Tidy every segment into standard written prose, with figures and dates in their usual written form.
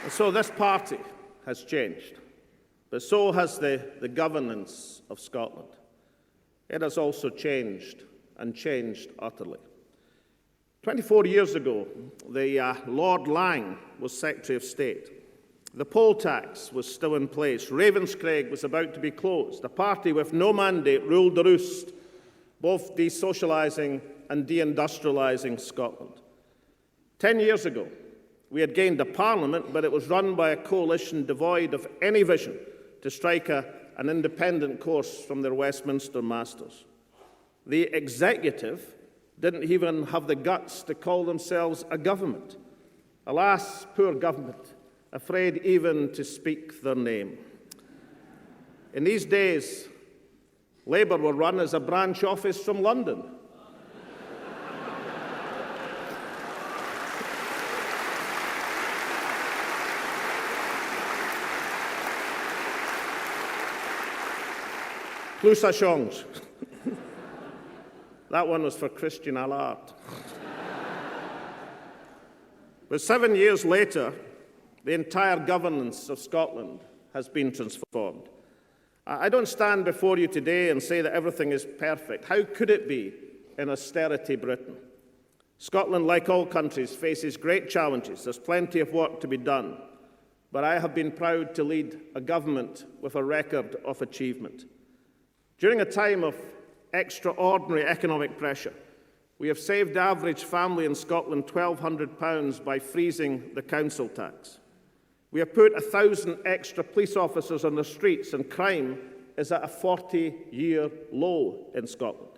And so this party has changed, but so has the governance of Scotland. It has also changed, and changed utterly. 24 years ago, the Lord Lang was Secretary of State. The poll tax was still in place. Ravenscraig was about to be closed. A party with no mandate ruled the roost, both desocialising and deindustrialising Scotland. 10 years ago, we had gained a parliament, but it was run by a coalition devoid of any vision to strike an independent course from their Westminster masters. The executive didn't even have the guts to call themselves a government. Alas, poor government, afraid even to speak their name. In these days, Labour were run as a branch office from London. Plus ça change. That one was for Christian Allard. But 7 years later, the entire governance of Scotland has been transformed. I don't stand before you today and say that everything is perfect. How could it be in austerity Britain? Scotland, like all countries, faces great challenges. There's plenty of work to be done. But I have been proud to lead a government with a record of achievement. During a time of extraordinary economic pressure, we have saved the average family in Scotland £1,200 by freezing the council tax. We have put 1,000 extra police officers on the streets, and crime is at a 40-year low in Scotland.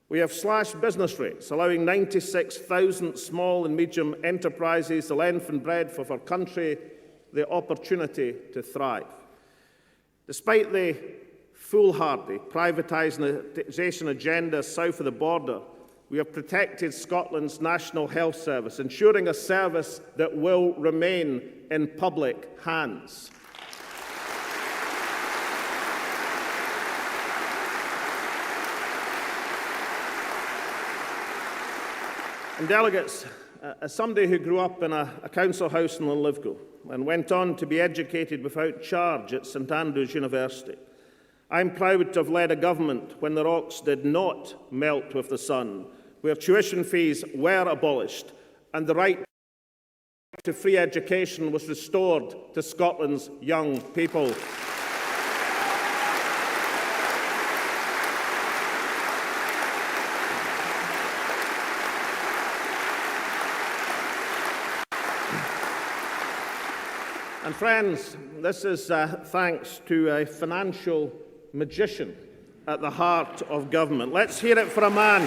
We have slashed business rates, allowing 96,000 small and medium enterprises, the length and breadth of our country, the opportunity to thrive. Despite the foolhardy privatisation agenda south of the border, we have protected Scotland's National Health Service, ensuring a service that will remain in public hands. And delegates, as somebody who grew up in a council house in Linlithgow and went on to be educated without charge at St Andrews University, I'm proud to have led a government when the rocks did not melt with the sun, where tuition fees were abolished and the right to free education was restored to Scotland's young people. And friends, this is thanks to a financial magician at the heart of government. Let's hear it for a man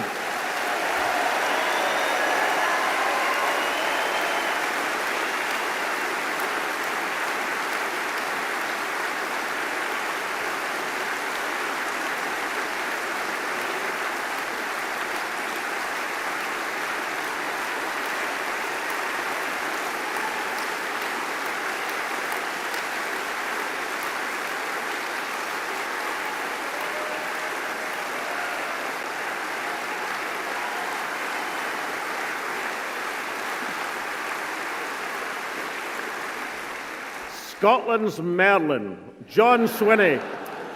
Scotland's Merlin, John Swinney,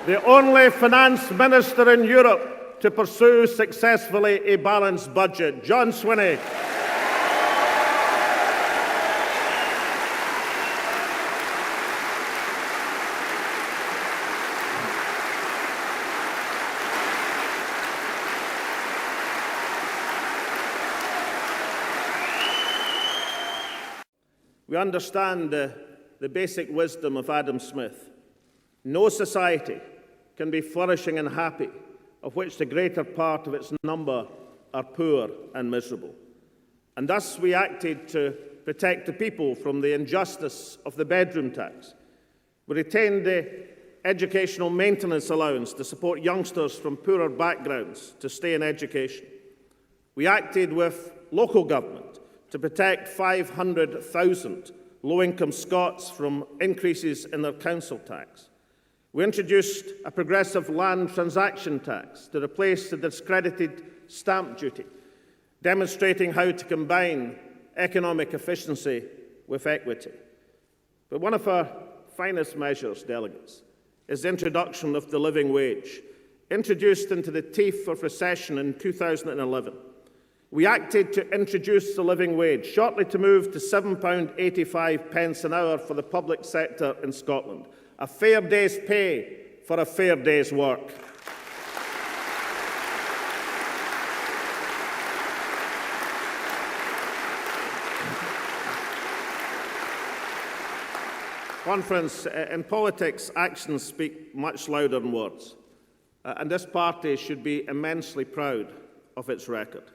the only finance minister in Europe to pursue successfully a balanced budget. John Swinney. We understand the basic wisdom of Adam Smith. No society can be flourishing and happy of which the greater part of its number are poor and miserable. And thus we acted to protect the people from the injustice of the bedroom tax. We retained the educational maintenance allowance to support youngsters from poorer backgrounds to stay in education. We acted with local government to protect 500,000 low-income Scots from increases in their council tax. We introduced a progressive land transaction tax to replace the discredited stamp duty, demonstrating how to combine economic efficiency with equity. But one of our finest measures, delegates, is the introduction of the living wage, introduced into the teeth of recession in 2011. We acted to introduce the living wage, shortly to move to £7.85 an hour for the public sector in Scotland, a fair day's pay for a fair day's work. Conference, in politics, actions speak much louder than words, and this party should be immensely proud of its record.